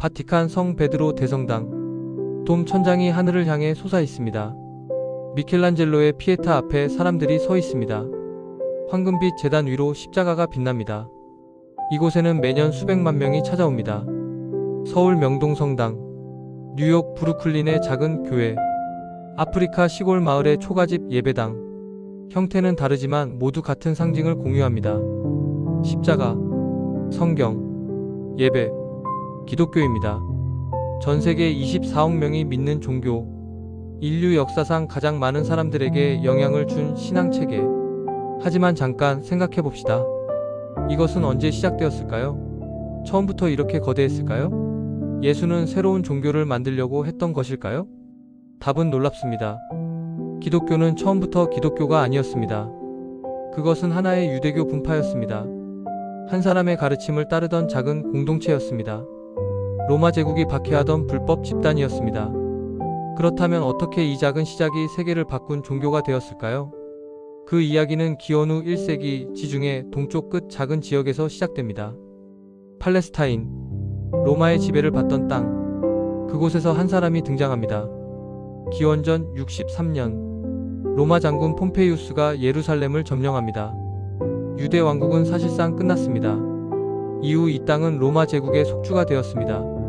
바티칸 성 베드로 대성당. 돔 천장이 하늘을 향해 솟아 있습니다. 미켈란젤로의 피에타 앞에 사람들이 서 있습니다. 황금빛 제단 위로 십자가가 빛납니다. 이곳에는 매년 수백만 명이 찾아옵니다. 서울 명동성당, 뉴욕 브루클린의 작은 교회, 아프리카 시골 마을의 초가집 예배당. 형태는 다르지만 모두 같은 상징을 공유합니다. 십자가, 성경, 예배, 기독교입니다. 전 세계 24억 명이 믿는 종교, 인류 역사상 가장 많은 사람들에게 영향을 준 신앙체계. 하지만 잠깐 생각해 봅시다. 이것은 언제 시작되었을까요? 처음부터 이렇게 거대했을까요? 예수는 새로운 종교를 만들려고 했던 것일까요? 답은 놀랍습니다. 기독교는 처음부터 기독교가 아니었습니다. 그것은 하나의 유대교 분파였습니다. 한 사람의 가르침을 따르던 작은 공동체였습니다. 로마 제국이 박해하던 불법 집단이었습니다. 그렇다면 어떻게 이 작은 시작이 세계를 바꾼 종교가 되었을까요? 그 이야기는 기원후 1세기 지중해 동쪽 끝 작은 지역에서 시작됩니다. 팔레스타인, 로마의 지배를 받던 땅. 그곳에서 한 사람이 등장합니다. 기원전 63년, 로마 장군 폼페이우스가 예루살렘을 점령합니다. 유대 왕국은 사실상 끝났습니다. 이후 이 땅은 로마 제국의 속주가 되었습니다.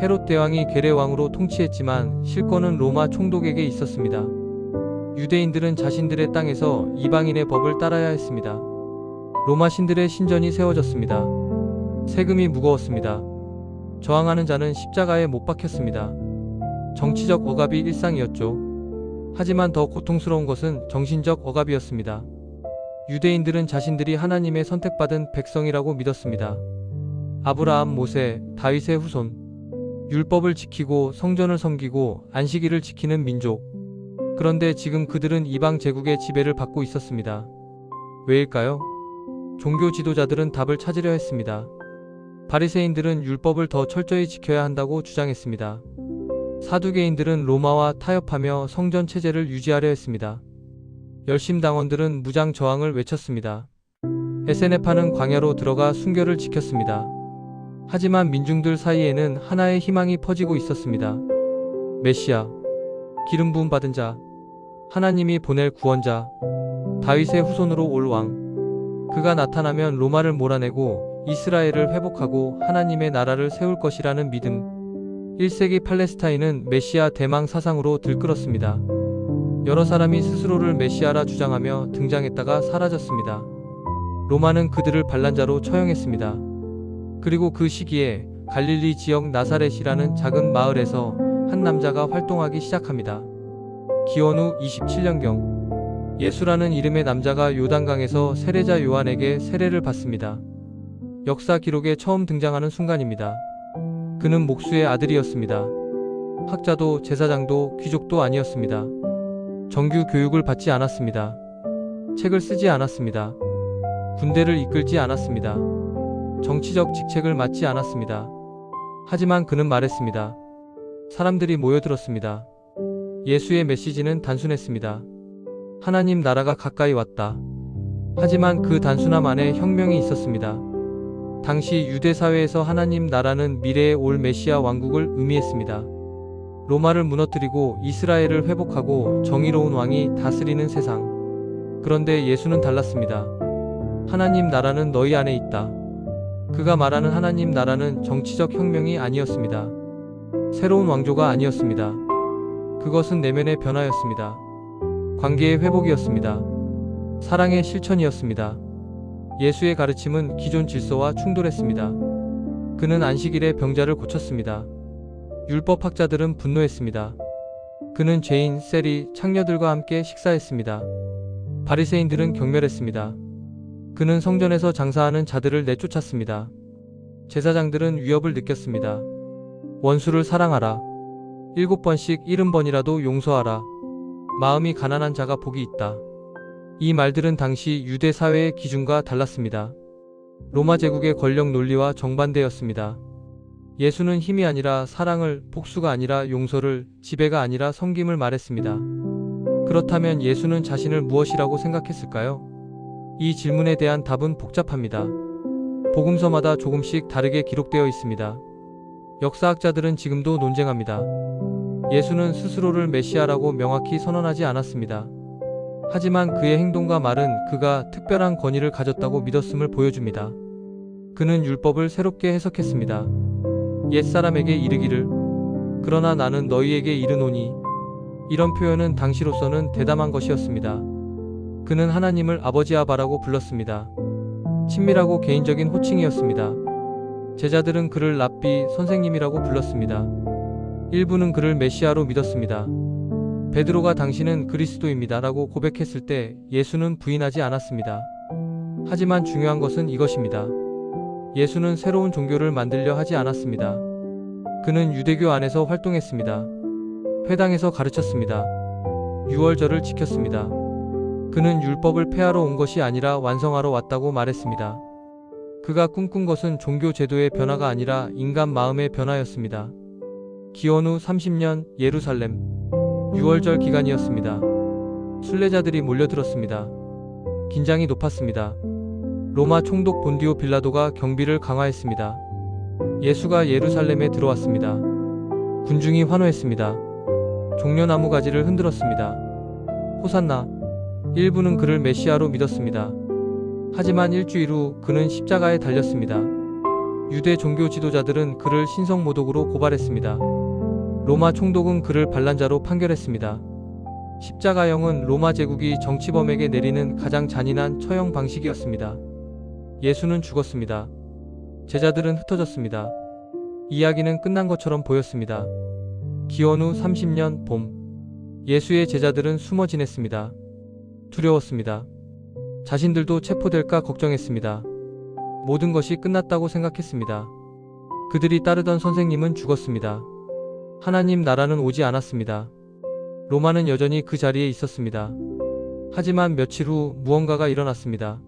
헤롯 대왕이 괴뢰 왕으로 통치했지만 실권은 로마 총독에게 있었습니다. 유대인들은 자신들의 땅에서 이방인의 법을 따라야 했습니다. 로마 신들의 신전이 세워졌습니다. 세금이 무거웠습니다. 저항하는 자는 십자가에 못 박혔습니다. 정치적 억압이 일상이었죠. 하지만 더 고통스러운 것은 정신적 억압이었습니다. 유대인들은 자신들이 하나님의 선택받은 백성이라고 믿었습니다. 아브라함, 모세, 다윗의 후손. 율법을 지키고 성전을 섬기고 안식일을 지키는 민족. 그런데 지금 그들은 이방 제국의 지배를 받고 있었습니다. 왜일까요? 종교 지도자들은 답을 찾으려 했습니다. 바리새인들은 율법을 더 철저히 지켜야 한다고 주장했습니다. 사두개인들은 로마와 타협하며 성전 체제를 유지하려 했습니다. 열심당원들은 무장 저항을 외쳤습니다. 에세네파는 광야로 들어가 순결을 지켰습니다. 하지만 민중들 사이에는 하나의 희망이 퍼지고 있었습니다. 메시아, 기름 부음 받은 자, 하나님이 보낼 구원자, 다윗의 후손으로 올 왕. 그가 나타나면 로마를 몰아내고 이스라엘을 회복하고 하나님의 나라를 세울 것이라는 믿음. 1세기 팔레스타인은 메시아 대망 사상으로 들끓었습니다. 여러 사람이 스스로를 메시아라 주장하며 등장했다가 사라졌습니다. 로마는 그들을 반란자로 처형했습니다. 그리고 그 시기에 갈릴리 지역 나사렛이라는 작은 마을에서 한 남자가 활동하기 시작합니다. 기원후 27년경, 예수라는 이름의 남자가 요단강에서 세례자 요한에게 세례를 받습니다. 역사 기록에 처음 등장하는 순간입니다. 그는 목수의 아들이었습니다. 학자도 제사장도 귀족도 아니었습니다. 정규 교육을 받지 않았습니다. 책을 쓰지 않았습니다. 군대를 이끌지 않았습니다. 정치적 직책을 맡지 않았습니다. 하지만 그는 말했습니다. 사람들이 모여들었습니다. 예수의 메시지는 단순했습니다. 하나님 나라가 가까이 왔다. 하지만 그 단순함 안에 혁명이 있었습니다. 당시 유대 사회에서 하나님 나라는 미래에 올 메시아 왕국을 의미했습니다. 로마를 무너뜨리고 이스라엘을 회복하고 정의로운 왕이 다스리는 세상. 그런데 예수는 달랐습니다. 하나님 나라는 너희 안에 있다. 그가 말하는 하나님 나라는 정치적 혁명이 아니었습니다. 새로운 왕조가 아니었습니다. 그것은 내면의 변화였습니다. 관계의 회복이었습니다. 사랑의 실천이었습니다. 예수의 가르침은 기존 질서와 충돌했습니다. 그는 안식일에 병자를 고쳤습니다. 율법학자들은 분노했습니다. 그는 죄인, 세리, 창녀들과 함께 식사했습니다. 바리새인들은 경멸했습니다. 그는 성전에서 장사하는 자들을 내쫓았습니다. 제사장들은 위협을 느꼈습니다. 원수를 사랑하라. 7번씩 70번이라도 용서하라. 마음이 가난한 자가 복이 있다. 이 말들은 당시 유대 사회의 기준과 달랐습니다. 로마 제국의 권력 논리와 정반대였습니다. 예수는 힘이 아니라 사랑을, 복수가 아니라 용서를, 지배가 아니라 섬김을 말했습니다. 그렇다면 예수는 자신을 무엇이라고 생각했을까요? 이 질문에 대한 답은 복잡합니다. 복음서마다 조금씩 다르게 기록되어 있습니다. 역사학자들은 지금도 논쟁합니다. 예수는 스스로를 메시아라고 명확히 선언하지 않았습니다. 하지만 그의 행동과 말은 그가 특별한 권위를 가졌다고 믿었음을 보여줍니다. 그는 율법을 새롭게 해석했습니다. 옛사람에게 이르기를 그러나 나는 너희에게 이르노니, 이런 표현은 당시로서는 대담한 것이었습니다. 그는 하나님을 아버지 아바라고 불렀습니다. 친밀하고 개인적인 호칭이었습니다. 제자들은 그를 랍비, 선생님이라고 불렀습니다. 일부는 그를 메시아로 믿었습니다. 베드로가 당신은 그리스도입니다 라고 고백했을 때 예수는 부인하지 않았습니다. 하지만 중요한 것은 이것입니다. 예수는 새로운 종교를 만들려 하지 않았습니다. 그는 유대교 안에서 활동했습니다. 회당에서 가르쳤습니다. 유월절을 지켰습니다. 그는 율법을 폐하러 온 것이 아니라 완성하러 왔다고 말했습니다. 그가 꿈꾼 것은 종교 제도의 변화가 아니라 인간 마음의 변화였습니다. 기원 후 30년 예루살렘 유월절 기간이었습니다. 순례자들이 몰려들었습니다. 긴장이 높았습니다. 로마 총독 본디오 빌라도가 경비를 강화했습니다. 예수가 예루살렘에 들어왔습니다. 군중이 환호했습니다. 종려나무 가지를 흔들었습니다. 호산나. 일부는 그를 메시아로 믿었습니다. 하지만 일주일 후 그는 십자가에 달렸습니다. 유대 종교 지도자들은 그를 신성모독으로 고발했습니다. 로마 총독은 그를 반란자로 판결했습니다. 십자가형은 로마 제국이 정치범에게 내리는 가장 잔인한 처형 방식이었습니다. 예수는 죽었습니다. 제자들은 흩어졌습니다. 이야기는 끝난 것처럼 보였습니다. 기원 후 30년 봄, 예수의 제자들은 숨어 지냈습니다. 두려웠습니다. 자신들도 체포될까 걱정했습니다. 모든 것이 끝났다고 생각했습니다. 그들이 따르던 선생님은 죽었습니다. 하나님 나라는 오지 않았습니다. 로마는 여전히 그 자리에 있었습니다. 하지만 며칠 후 무언가가 일어났습니다.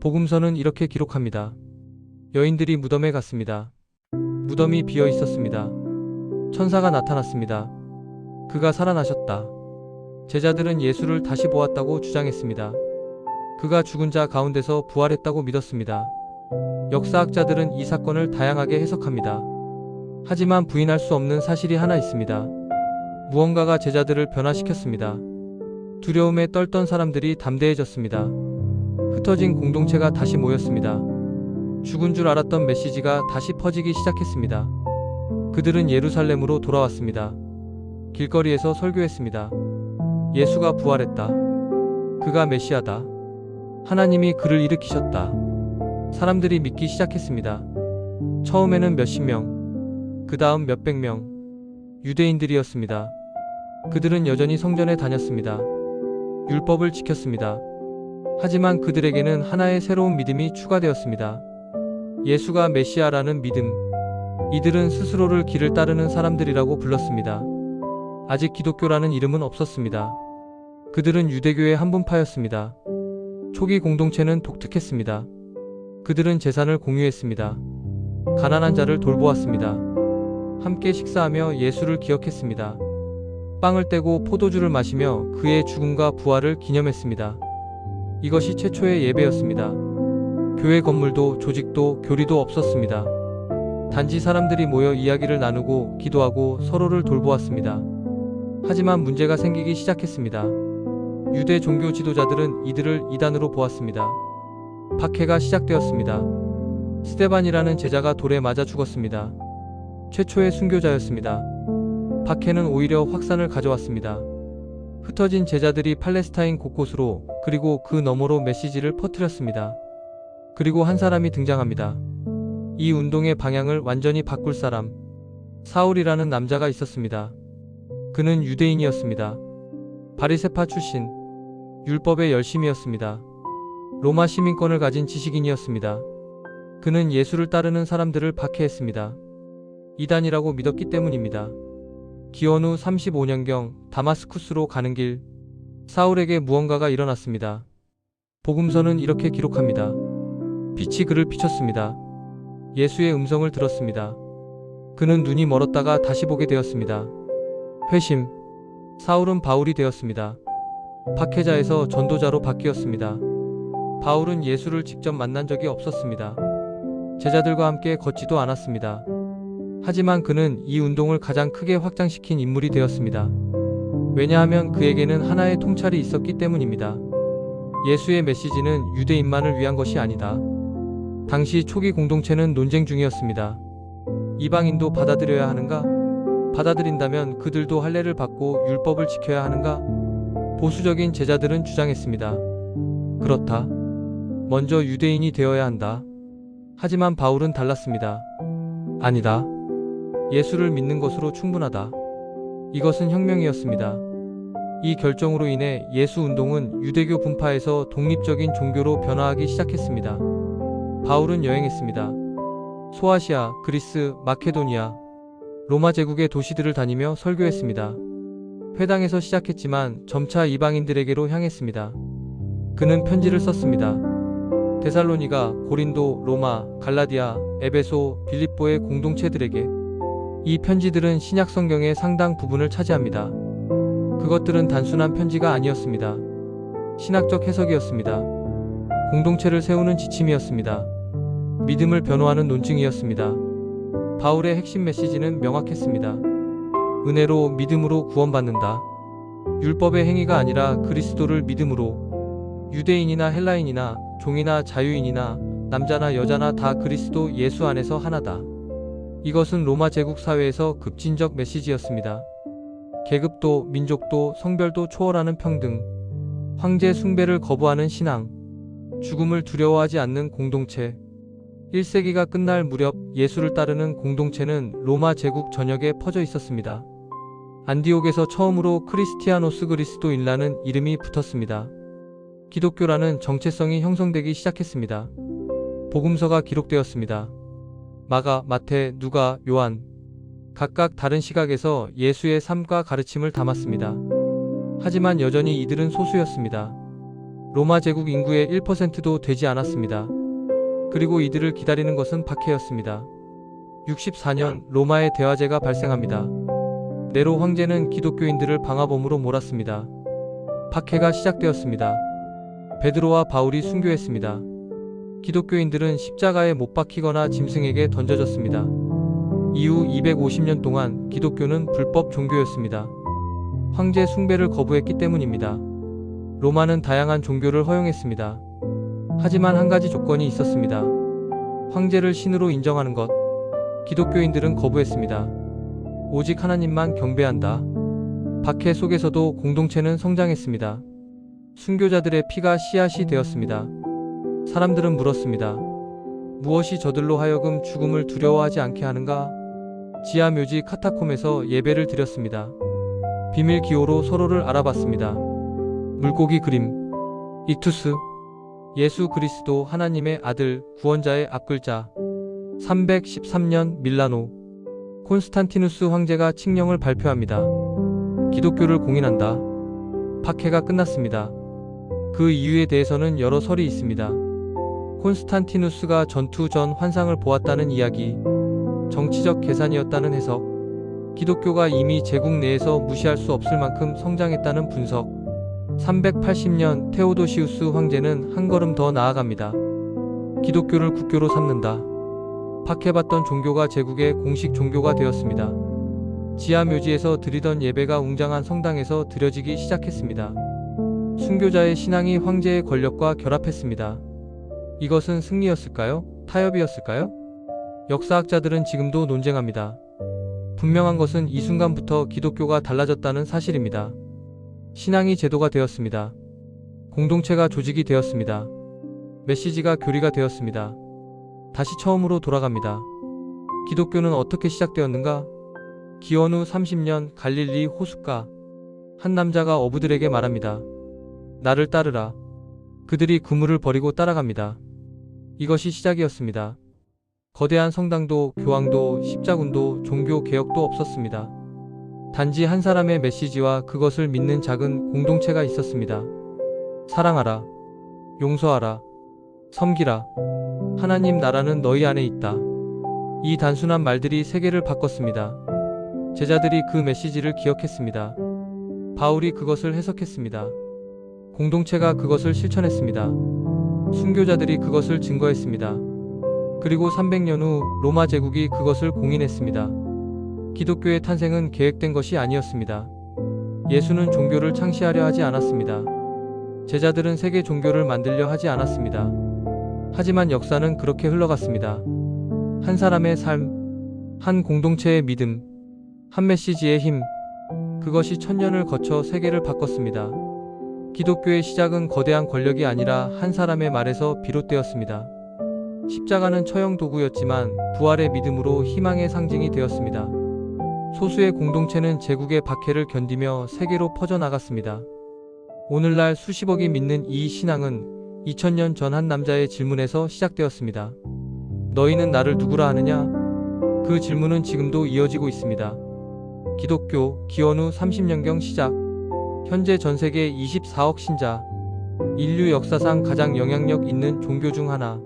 복음서는 이렇게 기록합니다. 여인들이 무덤에 갔습니다. 무덤이 비어 있었습니다. 천사가 나타났습니다. 그가 살아나셨다. 제자들은 예수를 다시 보았다고 주장했습니다. 그가 죽은 자 가운데서 부활했다고 믿었습니다. 역사학자들은 이 사건을 다양하게 해석합니다. 하지만 부인할 수 없는 사실이 하나 있습니다. 무언가가 제자들을 변화시켰습니다. 두려움에 떨던 사람들이 담대해졌습니다. 흩어진 공동체가 다시 모였습니다. 죽은 줄 알았던 메시지가 다시 퍼지기 시작했습니다. 그들은 예루살렘으로 돌아왔습니다. 길거리에서 설교했습니다. 예수가 부활했다. 그가 메시아다. 하나님이 그를 일으키셨다. 사람들이 믿기 시작했습니다. 처음에는 몇십 명, 그 다음 몇백 명, 유대인들이었습니다. 그들은 여전히 성전에 다녔습니다. 율법을 지켰습니다. 하지만 그들에게는 하나의 새로운 믿음이 추가되었습니다. 예수가 메시아라는 믿음. 이들은 스스로를 길을 따르는 사람들이라고 불렀습니다. 아직 기독교라는 이름은 없었습니다. 그들은 유대교의 한분파였습니다. 초기 공동체는 독특했습니다. 그들은 재산을 공유했습니다. 가난한 자를 돌보았습니다. 함께 식사하며 예수를 기억했습니다. 빵을 떼고 포도주를 마시며 그의 죽음과 부활을 기념했습니다. 이것이 최초의 예배였습니다. 교회 건물도 조직도 교리도 없었습니다. 단지 사람들이 모여 이야기를 나누고 기도하고 서로를 돌보았습니다. 하지만 문제가 생기기 시작했습니다. 유대 종교 지도자들은 이들을 이단으로 보았습니다. 박해가 시작되었습니다. 스데반이라는 제자가 돌에 맞아 죽었습니다. 최초의 순교자였습니다. 박해는 오히려 확산을 가져왔습니다. 흩어진 제자들이 팔레스타인 곳곳으로 그리고 그 너머로 메시지를 퍼뜨렸습니다. 그리고 한 사람이 등장합니다. 이 운동의 방향을 완전히 바꿀 사람, 사울이라는 남자가 있었습니다. 그는 유대인이었습니다. 바리새파 출신, 율법의 열심이었습니다. 로마 시민권을 가진 지식인이었습니다. 그는 예수를 따르는 사람들을 박해했습니다. 이단이라고 믿었기 때문입니다. 기원 후 35년경 다마스쿠스로 가는 길, 사울에게 무언가가 일어났습니다. 복음서는 이렇게 기록합니다. 빛이 그를 비췄습니다. 예수의 음성을 들었습니다. 그는 눈이 멀었다가 다시 보게 되었습니다. 회심. 사울은 바울이 되었습니다. 박해자에서 전도자로 바뀌었습니다. 바울은 예수를 직접 만난 적이 없었습니다. 제자들과 함께 걷지도 않았습니다. 하지만 그는 이 운동을 가장 크게 확장시킨 인물이 되었습니다. 왜냐하면 그에게는 하나의 통찰이 있었기 때문입니다. 예수의 메시지는 유대인만을 위한 것이 아니다. 당시 초기 공동체는 논쟁 중이었습니다. 이방인도 받아들여야 하는가? 받아들인다면 그들도 할례를 받고 율법을 지켜야 하는가? 보수적인 제자들은 주장했습니다. 그렇다. 먼저 유대인이 되어야 한다. 하지만 바울은 달랐습니다. 아니다. 예수를 믿는 것으로 충분하다. 이것은 혁명이었습니다. 이 결정으로 인해 예수 운동은 유대교 분파에서 독립적인 종교로 변화하기 시작했습니다. 바울은 여행했습니다. 소아시아, 그리스, 마케도니아, 로마 제국의 도시들을 다니며 설교했습니다. 회당에서 시작했지만 점차 이방인들에게로 향했습니다. 그는 편지를 썼습니다. 데살로니가, 고린도, 로마, 갈라디아, 에베소, 빌립보의 공동체들에게. 이 편지들은 신약 성경의 상당 부분을 차지합니다. 그것들은 단순한 편지가 아니었습니다. 신학적 해석이었습니다. 공동체를 세우는 지침이었습니다. 믿음을 변호하는 논증이었습니다. 바울의 핵심 메시지는 명확했습니다. 은혜로 믿음으로 구원받는다. 율법의 행위가 아니라 그리스도를 믿음으로. 유대인이나 헬라인이나 종이나 자유인이나 남자나 여자나 다 그리스도 예수 안에서 하나다. 이것은 로마 제국 사회에서 급진적 메시지였습니다. 계급도, 민족도, 성별도 초월하는 평등, 황제 숭배를 거부하는 신앙, 죽음을 두려워하지 않는 공동체. 1세기가 끝날 무렵 예수를 따르는 공동체는 로마 제국 전역에 퍼져 있었습니다. 안디옥에서 처음으로 크리스티아노스 그리스도인이라는 이름이 붙었습니다. 기독교라는 정체성이 형성되기 시작했습니다. 복음서가 기록되었습니다. 마가, 마태, 누가, 요한. 각각 다른 시각에서 예수의 삶과 가르침을 담았습니다. 하지만 여전히 이들은 소수였습니다. 로마 제국 인구의 1%도 되지 않았습니다. 그리고 이들을 기다리는 것은 박해였습니다. 64년 로마의 대화제가 발생합니다. 네로 황제는 기독교인들을 방화범으로 몰았습니다. 박해가 시작되었습니다. 베드로와 바울이 순교했습니다. 기독교인들은 십자가에 못 박히거나 짐승에게 던져졌습니다. 이후 250년 동안 기독교는 불법 종교였습니다. 황제 숭배를 거부했기 때문입니다. 로마는 다양한 종교를 허용했습니다. 하지만 한 가지 조건이 있었습니다. 황제를 신으로 인정하는 것. 기독교인들은 거부했습니다. 오직 하나님만 경배한다. 박해 속에서도 공동체는 성장했습니다. 순교자들의 피가 씨앗이 되었습니다. 사람들은 물었습니다. 무엇이 저들로 하여금 죽음을 두려워하지 않게 하는가? 지하 묘지 카타콤에서 예배를 드렸습니다. 비밀 기호로 서로를 알아봤습니다. 물고기 그림. 익투스. 예수 그리스도 하나님의 아들, 구원자의 앞글자. 313년 밀라노. 콘스탄티누스 황제가 칙령을 발표합니다. 기독교를 공인한다. 박해가 끝났습니다. 그 이유에 대해서는 여러 설이 있습니다. 콘스탄티누스가 전투 전 환상을 보았다는 이야기, 정치적 계산이었다는 해석, 기독교가 이미 제국 내에서 무시할 수 없을 만큼 성장했다는 분석. 380년 테오도시우스 황제는 한 걸음 더 나아갑니다. 기독교를 국교로 삼는다. 박해받던 종교가 제국의 공식 종교가 되었습니다. 지하 묘지에서 드리던 예배가 웅장한 성당에서 드려지기 시작했습니다. 순교자의 신앙이 황제의 권력과 결합했습니다. 이것은 승리였을까요? 타협이었을까요? 역사학자들은 지금도 논쟁합니다. 분명한 것은 이 순간부터 기독교가 달라졌다는 사실입니다. 신앙이 제도가 되었습니다. 공동체가 조직이 되었습니다. 메시지가 교리가 되었습니다. 다시 처음으로 돌아갑니다. 기독교는 어떻게 시작되었는가? 기원 후 30년 갈릴리 호숫가. 한 남자가 어부들에게 말합니다. 나를 따르라. 그들이 그물을 버리고 따라갑니다. 이것이 시작이었습니다. 거대한 성당도, 교황도, 십자군도, 종교 개혁도 없었습니다. 단지 한 사람의 메시지와 그것을 믿는 작은 공동체가 있었습니다. 사랑하라. 용서하라. 섬기라. 하나님 나라는 너희 안에 있다. 이 단순한 말들이 세계를 바꿨습니다. 제자들이 그 메시지를 기억했습니다. 바울이 그것을 해석했습니다. 공동체가 그것을 실천했습니다. 순교자들이 그것을 증거했습니다. 그리고 300년 후 로마 제국이 그것을 공인했습니다. 기독교의 탄생은 계획된 것이 아니었습니다. 예수는 종교를 창시하려 하지 않았습니다. 제자들은 세계 종교를 만들려 하지 않았습니다. 하지만 역사는 그렇게 흘러갔습니다. 한 사람의 삶, 한 공동체의 믿음, 한 메시지의 힘, 그것이 천년을 거쳐 세계를 바꿨습니다. 기독교의 시작은 거대한 권력이 아니라 한 사람의 말에서 비롯되었습니다. 십자가는 처형 도구였지만 부활의 믿음으로 희망의 상징이 되었습니다. 소수의 공동체는 제국의 박해를 견디며 세계로 퍼져나갔습니다. 오늘날 수십억이 믿는 이 신앙은 2000년 전 한 남자의 질문에서 시작되었습니다. 너희는 나를 누구라 하느냐? 그 질문은 지금도 이어지고 있습니다. 기독교, 기원 후 30년경 시작. 현재 전 세계 24억 신자. 인류 역사상 가장 영향력 있는 종교 중 하나.